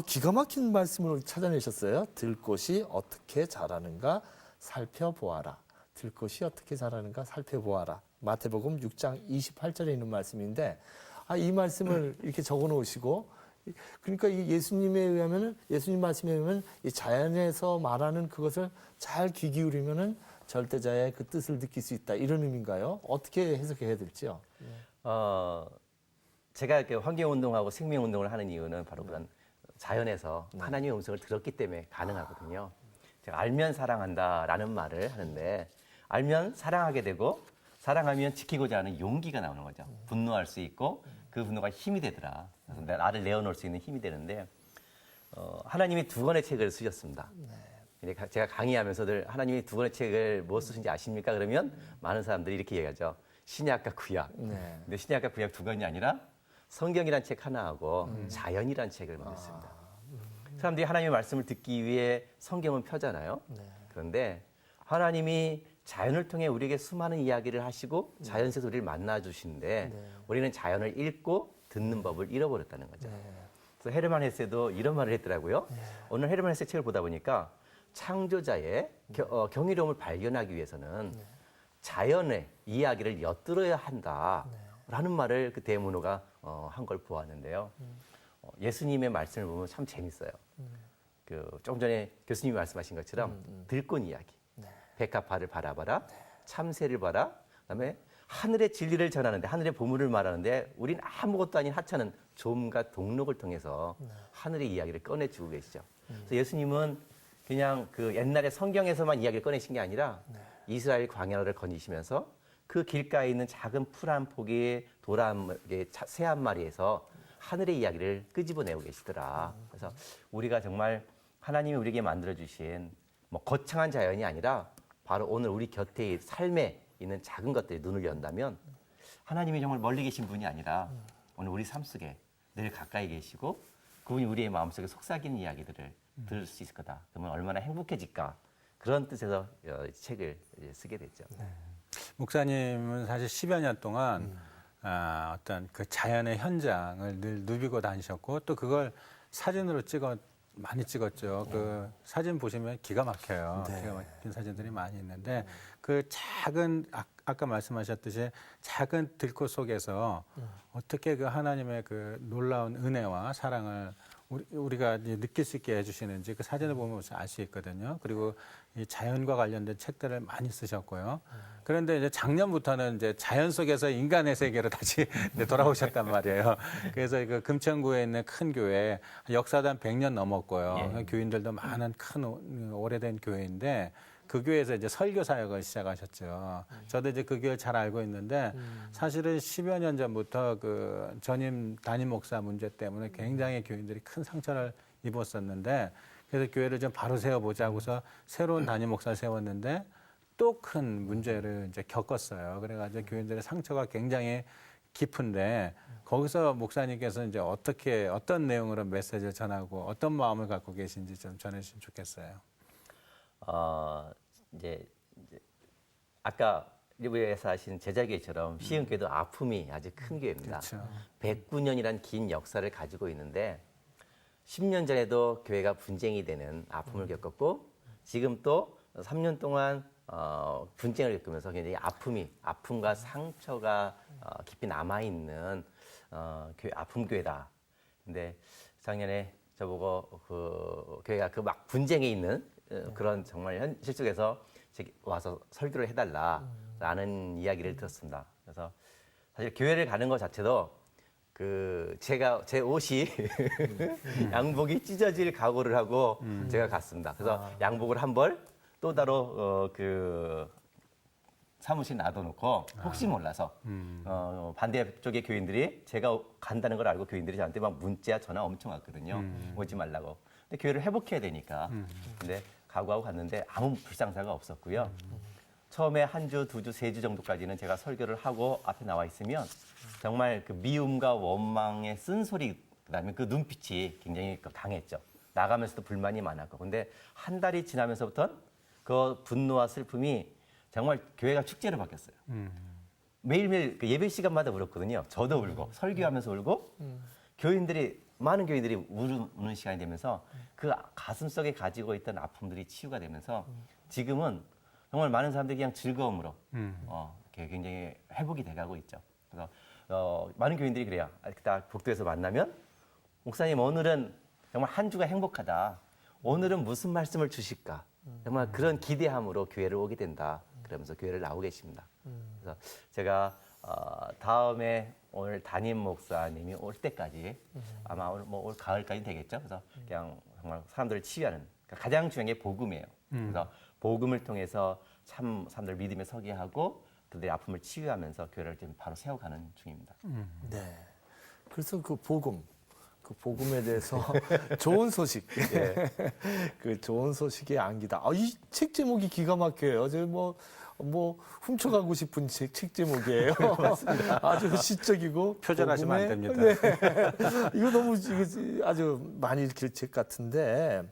Speaker 1: 기가 막힌 말씀을 찾아내셨어요. 들꽃이 어떻게 자라는가 살펴보아라. 들꽃이 어떻게 자라는가 살펴보아라. 마태복음 6장 28절에 있는 말씀인데 이 말씀을 이렇게 적어 놓으시고 그러니까 이 예수님에 의하면은 예수님 말씀에 의하면 이 자연에서 말하는 그것을 잘 귀 기울이면은 절대자의 그 뜻을 느낄 수 있다 이런 의미인가요? 어떻게 해석해야 될지요?
Speaker 9: 제가 이렇게 환경 운동하고 생명 운동을 하는 이유는 바로 그런 자연에서 하나님의 음성을 들었기 때문에 가능하거든요. 제가 알면 사랑한다라는 말을 하는데 알면 사랑하게 되고 사랑하면 지키고자 하는 용기가 나오는 거죠. 분노할 수 있고 그 분노가 힘이 되더라. 그래서 나를 내어놓을 수 있는 힘이 되는데 하나님이 두 권의 책을 쓰셨습니다. 제가 강의하면서들 하나님이 두 권의 책을 뭐 쓰신지 아십니까? 그러면 많은 사람들이 이렇게 얘기하죠. 신약과 구약. 근데 신약과 구약 두 권이 아니라 성경이란 책 하나하고 자연이란 책을 만들었습니다. 사람들이 하나님의 말씀을 듣기 위해 성경은 펴잖아요. 그런데 하나님이 자연을 통해 우리에게 수많은 이야기를 하시고 자연 속에서 우리를 만나주시는데 우리는 자연을 읽고 듣는 법을 잃어버렸다는 거죠. 그래서 헤르만 헤세도 이런 말을 했더라고요. 오늘 헤르만 헤세 책을 보다 보니까 창조자의 경이로움을 발견하기 위해서는 자연의 이야기를 엿들어야 한다라는 말을 그 대문호가 한 걸 보았는데요. 예수님의 말씀을 보면 참 재밌어요. 조금 전에 교수님이 말씀하신 것처럼 들꽃 이야기. 백합화를 바라봐라. 참새를 봐라. 그다음에 하늘의 진리를 전하는데 하늘의 보물을 말하는데 우린 아무것도 아닌 하찮은 조음과 동록을 통해서 하늘의 이야기를 꺼내주고 계시죠. 그래서 예수님은 그냥 그 옛날에 성경에서만 이야기를 꺼내신 게 아니라 이스라엘 광야를 거니시면서 그 길가에 있는 작은 풀 한 포기의 새 한 마리에서 하늘의 이야기를 끄집어내고 계시더라. 그래서 우리가 정말 하나님이 우리에게 만들어주신 뭐 거창한 자연이 아니라 바로 오늘 우리 곁에 삶에 있는 작은 것들에 눈을 연다면 하나님이 정말 멀리 계신 분이 아니라 오늘 우리 삶 속에 늘 가까이 계시고 그분이 우리의 마음속에 속삭이는 이야기들을 들을 수 있을 거다. 그러면 얼마나 행복해질까. 그런 뜻에서 이 책을 이제 쓰게 됐죠.
Speaker 6: 목사님은 사실 10여 년 동안 어떤 그 자연의 현장을 늘 누비고 다니셨고 또 그걸 사진으로 많이 찍었죠. 그 사진 보시면 기가 막혀요. 기가 막힌 사진들이 많이 있는데 그 작은 아까 말씀하셨듯이 작은 들꽃 속에서 어떻게 그 하나님의 그 놀라운 은혜와 사랑을 우리가 이제 느낄 수 있게 해주시는지 그 사진을 보면 알 수 있거든요. 그리고 이 자연과 관련된 책들을 많이 쓰셨고요. 그런데 이제 작년부터는 이제 자연 속에서 인간의 세계로 다시 돌아오셨단 말이에요. 그래서 그 금천구에 있는 큰 교회 역사도 한 100년 넘었고요. 교인들도 많은 큰 오래된 교회인데 그 교회에서 이제 설교 사역을 시작하셨죠. 저도 이제 그 교회 잘 알고 있는데 사실은 10여 년 전부터 그 전임 담임 목사 문제 때문에 굉장히 교인들이 큰 상처를 입었었는데 그래서 교회를 좀 바로 세워보자고서 새로운 담임 목사를 세웠는데 또 큰 문제를 이제 겪었어요. 그래가지고 교인들의 상처가 굉장히 깊은데 거기서 목사님께서 이제 어떤 내용으로 메시지를 전하고 어떤 마음을 갖고 계신지 좀 전해주시면 좋겠어요.
Speaker 9: 이제 아까 리브에서 하신 제자교회처럼 시흥교회도 아픔이 아주 큰 교회입니다.
Speaker 6: 그렇죠.
Speaker 9: 109년이란 긴 역사를 가지고 있는데 10년 전에도 교회가 분쟁이 되는 아픔을 겪었고 지금 또 3년 동안 분쟁을 겪으면서 굉장히 아픔과 상처가 깊이 남아있는 아픔 교회다. 근데 작년에 저보고 그 교회가 그 막 분쟁에 있는 그런 정말 현실 속에서 와서 설교를 해달라라는 이야기를 들었습니다. 그래서 사실 교회를 가는 것 자체도 제 옷이 양복이 찢어질 각오를 하고 제가 갔습니다. 그래서 양복을 한 벌 또 따로 그 사무실 놔둬놓고 혹시 몰라서 반대쪽의 교인들이 제가 간다는 걸 알고 교인들이 저한테 막 문자 전화 엄청 왔거든요. 오지 말라고. 근데 교회를 회복해야 되니까. 근데 각오하고 갔는데 아무 불상사가 없었고요. 처음에 한 주, 두 주, 세 주 정도까지는 제가 설교를 하고 앞에 나와 있으면 정말 그 미움과 원망의 쓴소리, 그다음에 그 눈빛이 굉장히 강했죠. 나가면서도 불만이 많았고. 근데 한 달이 지나면서부터는 그 분노와 슬픔이 정말 교회가 축제로 바뀌었어요. 매일매일 그 예배 시간마다 울었거든요. 저도 울고 설교하면서 울고 많은 교인들이 우는 시간이 되면서 그 가슴 속에 가지고 있던 아픔들이 치유가 되면서 지금은 정말 많은 사람들이 그냥 즐거움으로 이렇게 굉장히 회복이 돼가고 있죠. 그래서 많은 교인들이 그래요. 딱 복도에서 만나면 목사님 오늘은 정말 한 주가 행복하다. 오늘은 무슨 말씀을 주실까? 정말 그런 기대함으로 교회를 오게 된다. 그러면서 교회를 나오고 계십니다. 그래서 제가 다음에 오늘 담임 목사님이 올 때까지 아마 올 가을까지 되겠죠. 그래서 그냥 정말 사람들을 치유하는 가장 중요한 게 복음이에요. 그래서 복음을 통해서 참 사람들 믿음에 서게 하고 그들의 아픔을 치유하면서 교회를 지금 바로 세워가는 중입니다.
Speaker 1: 네. 그래서 그 복음에 대해서 좋은 소식, 그 좋은 소식의 안기다. 이 책 제목이 기가 막혀요. 저 뭐 훔쳐가고 싶은 책 제목이에요. 아주 시적이고
Speaker 6: 표절하시면 안 됩니다.
Speaker 1: 네. 이거 아주 많이 읽힐 책 같은데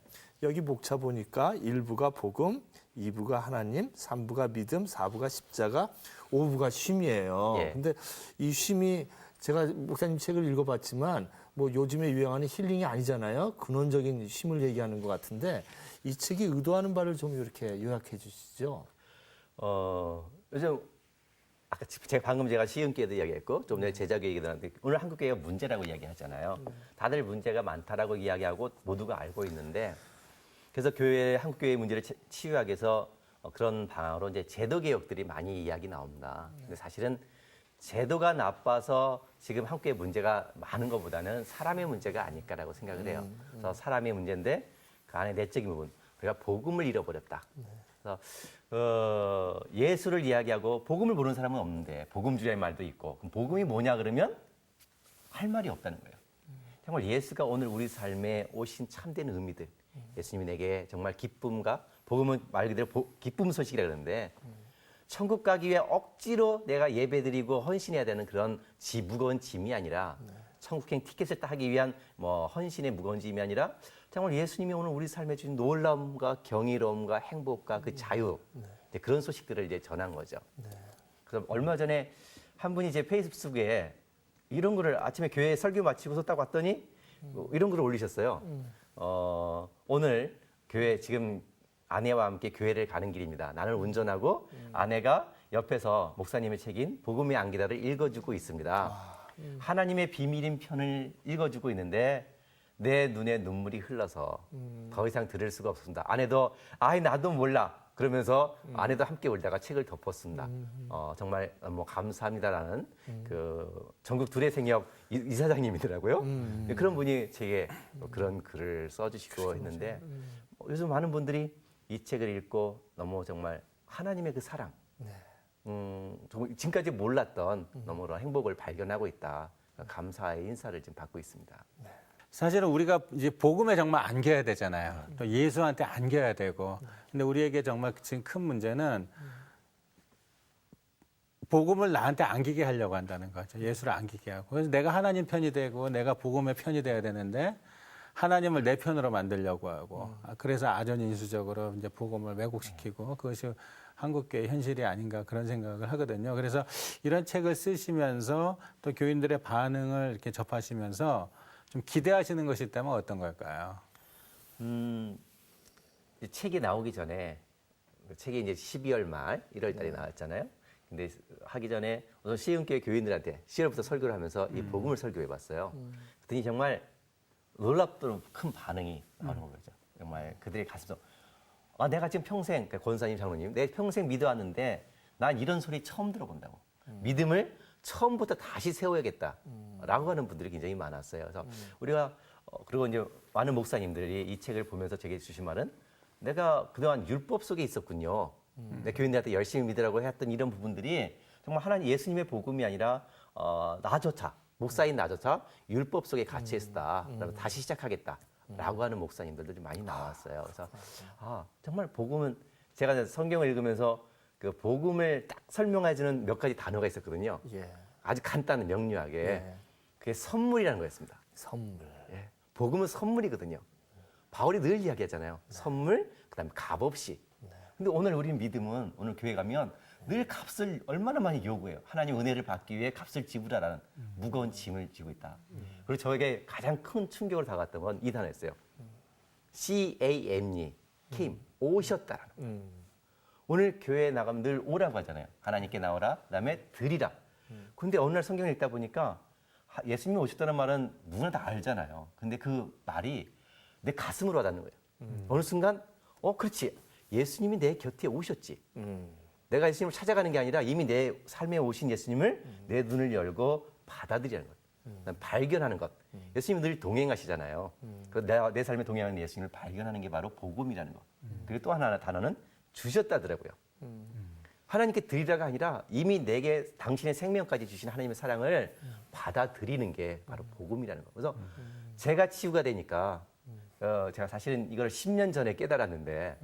Speaker 1: 여기 목차 보니까 1부가 복음, 2부가 하나님, 3부가 믿음, 4부가 십자가, 5부가 쉼이에요. 근데 이 쉼이 제가 목사님 책을 읽어봤지만 뭐 요즘에 유행하는 힐링이 아니잖아요. 근원적인 쉼을 얘기하는 것 같은데 이 책이 의도하는 바를 좀 이렇게 요약해 주시죠.
Speaker 9: 요즘 아까 제가 시흥교회도 이야기했고 좀 전에 제자교회 얘기도 하는데 오늘 한국교회가 문제라고 이야기하잖아요. 다들 문제가 많다라고 이야기하고 모두가 알고 있는데 그래서 한국교회의 문제를 치유하기 위해서 그런 방향으로 이제 제도 개혁들이 많이 이야기 나옵니다. 근데 사실은 제도가 나빠서 지금 한국의 문제가 많은 것보다는 사람의 문제가 아닐까라고 생각을 해요. 그래서 사람의 문제인데 그 안에 내적인 부분, 우리가 복음을 잃어버렸다. 그래서 예수를 이야기하고 복음을 모르는 사람은 없는데 복음주의의 말도 있고 그럼 복음이 뭐냐 그러면 할 말이 없다는 거예요. 정말 예수가 오늘 우리 삶에 오신 참된 의미들, 예수님이 내게 정말 기쁨과 복음은 말 그대로 기쁨 소식이라 그러는데 천국 가기 위해 억지로 내가 예배드리고 헌신해야 되는 그런 무거운 짐이 아니라 천국행 티켓을 따기 위한 뭐 헌신의 무거운 짐이 아니라 정말 예수님이 오늘 우리 삶에 주신 놀라움과 경이로움과 행복과 그 자유 이제 그런 소식들을 이제 전한 거죠. 그래서 얼마 전에 한 분이 제 페이스북에 이런 글을 아침에 교회 설교 마치고서 딱 왔더니 이런 글을 올리셨어요. 오늘 교회 지금 아내와 함께 교회를 가는 길입니다. 나는 운전하고 아내가 옆에서 목사님의 책인 복음의 안기다를 읽어주고 있습니다. 하나님의 비밀인 편을 읽어주고 있는데 내 눈에 눈물이 흘러서 더 이상 들을 수가 없습니다. 아내도 아이 나도 몰라 그러면서 아내도 함께 울다가 책을 덮었습니다. 정말 뭐 감사합니다라는 그 전국 두레생협 이사장님이더라고요. 그런 분이 제게 그런 글을 써주시고 했는데 요즘 많은 분들이 이 책을 읽고 너무 정말 하나님의 그 사랑, 정말 지금까지 몰랐던 너무 행복을 발견하고 있다. 감사의 인사를 지금 받고 있습니다.
Speaker 6: 사실은 우리가 이제 복음에 정말 안겨야 되잖아요. 또 예수한테 안겨야 되고. 근데 우리에게 정말 지금 큰 문제는 복음을 나한테 안기게 하려고 한다는 거죠. 예수를 안기게 하고. 그래서 내가 하나님 편이 되고 내가 복음의 편이 돼야 되는데 하나님을 내 편으로 만들려고 하고. 그래서 아전인수적으로 이제 복음을 왜곡시키고 그것이 한국교회 현실이 아닌가 그런 생각을 하거든요. 그래서 이런 책을 쓰시면서 또 교인들의 반응을 이렇게 접하시면서 좀 기대하시는 것이 있다면 어떤 걸까요?
Speaker 9: 이 책이 나오기 전에 책이 이제 12월 말 1월 달에 나왔잖아요. 근데 하기 전에 우선 시흥교회 교인들한테 10월부터 설교를 하면서 이 복음을 설교해 봤어요. 그랬더니 정말 놀랍도록 큰 반응이 나오는 거죠. 정말 그들의 가슴에서 내가 지금 평생 권사님 장로님 내 평생 믿어왔는데 난 이런 소리 처음 들어본다고. 믿음을 처음부터 다시 세워야겠다라고 하는 분들이 굉장히 많았어요. 그래서 우리가 그리고 이제 많은 목사님들이 이 책을 보면서 제게 주신 말은 내가 그동안 율법 속에 있었군요. 내 교인들한테 열심히 믿으라고 했던 이런 부분들이 정말 하나님 예수님의 복음이 아니라 나조차 목사인 나조차 율법 속에 갇혀 있었다. 그래서 다시 시작하겠다라고 하는 목사님들도 좀 많이 나왔어요. 그래서 정말 복음은 제가 성경을 읽으면서 그 복음을 딱 설명해주는 몇 가지 단어가 있었거든요. 아주 간단한 명료하게 그게 선물이라는 거였습니다.
Speaker 1: 선물.
Speaker 9: 복음은 선물이거든요. 바울이 늘 이야기하잖아요. 선물, 그다음에 값없이. 근데 오늘 우리 믿음은 오늘 교회 가면 늘 값을 얼마나 많이 요구해요. 하나님 은혜를 받기 위해 값을 지불하라는 무거운 짐을 지고 있다. 그리고 저에게 가장 큰 충격을 다가왔던 건 이 단어였어요. CAME, came, 오셨다라는. 오늘 교회에 나가면 늘 오라고 하잖아요. 하나님께 나오라, 그다음에 드리라. 근데 어느 날 성경을 읽다 보니까 예수님이 오셨다는 말은 누구나 다 알잖아요. 근데 그 말이 내 가슴으로 와닿는 거예요. 어느 순간 그렇지. 예수님이 내 곁에 오셨지. 내가 예수님을 찾아가는 게 아니라 이미 내 삶에 오신 예수님을 내 눈을 열고 받아들이는 것. 발견하는 것. 예수님이 늘 동행하시잖아요. 그래서 내 삶에 동행하는 예수님을 발견하는 게 바로 복음이라는 것. 그리고 또 하나 단어는 주셨다더라고요. 하나님께 드리라가 아니라 이미 내게 당신의 생명까지 주신 하나님의 사랑을 받아들이는 게 바로 복음이라는 거. 그래서 제가 치유가 되니까 제가 사실은 이걸 10년 전에 깨달았는데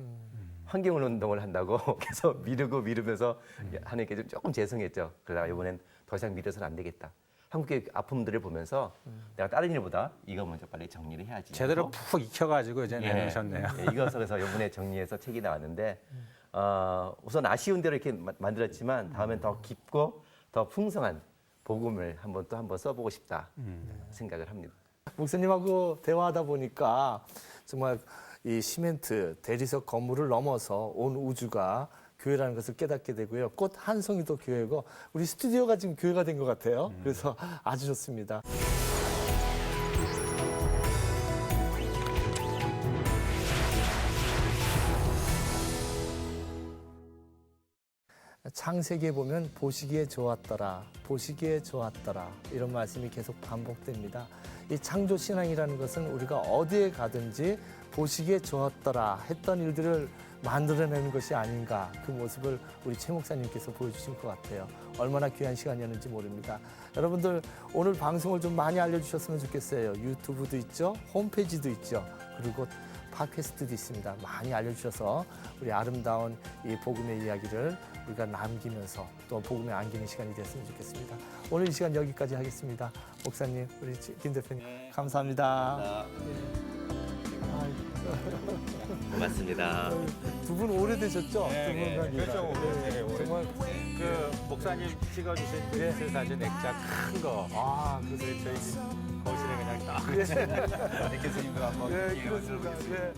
Speaker 9: 환경운동을 한다고 계속 미루면서 하나님께 좀 조금 죄송했죠. 그러다가 이번엔 더 이상 미뤄서는 안 되겠다. 한국의 아픔들을 보면서 내가 다른 일보다 이거 먼저 빨리 정리를 해야지.
Speaker 6: 제대로 푹 익혀가지고 이제 내놓으셨네요.
Speaker 9: 이것에서 이번에 정리해서 책이 나왔는데 우선 아쉬운 대로 이렇게 만들었지만 다음엔 더 깊고 더 풍성한 복음을 한번 써보고 싶다 생각을 합니다.
Speaker 1: 목사님하고 대화하다 보니까 정말 이 시멘트 대리석 건물을 넘어서 온 우주가 교회라는 것을 깨닫게 되고요. 꽃 한 송이도 교회고 우리 스튜디오가 지금 교회가 된 것 같아요. 그래서 아주 좋습니다. 창세기에 보면 보시기에 좋았더라, 보시기에 좋았더라 이런 말씀이 계속 반복됩니다. 이 창조 신앙이라는 것은 우리가 어디에 가든지 보시기에 좋았더라 했던 일들을 만들어내는 것이 아닌가, 그 모습을 우리 최 목사님께서 보여주신 것 같아요. 얼마나 귀한 시간이었는지 모릅니다. 여러분들 오늘 방송을 좀 많이 알려주셨으면 좋겠어요. 유튜브도 있죠, 홈페이지도 있죠, 그리고 팟캐스트도 있습니다. 많이 알려주셔서 우리 아름다운 이 복음의 이야기를 우리가 남기면서 또 복음에 안기는 시간이 됐으면 좋겠습니다. 오늘 이 시간 여기까지 하겠습니다. 목사님, 우리 김 대표님 감사합니다.
Speaker 9: 고맙습니다.
Speaker 1: 두 분 오래되셨죠?
Speaker 6: 네,
Speaker 1: 두 분과
Speaker 6: 그렇죠.
Speaker 1: 네, 정말
Speaker 6: 그 목사님 찍어주신 그 사진 액자 큰 거. 그래서 저희 집 거실에 그냥 딱.
Speaker 1: 네, 그렇습니다. 네.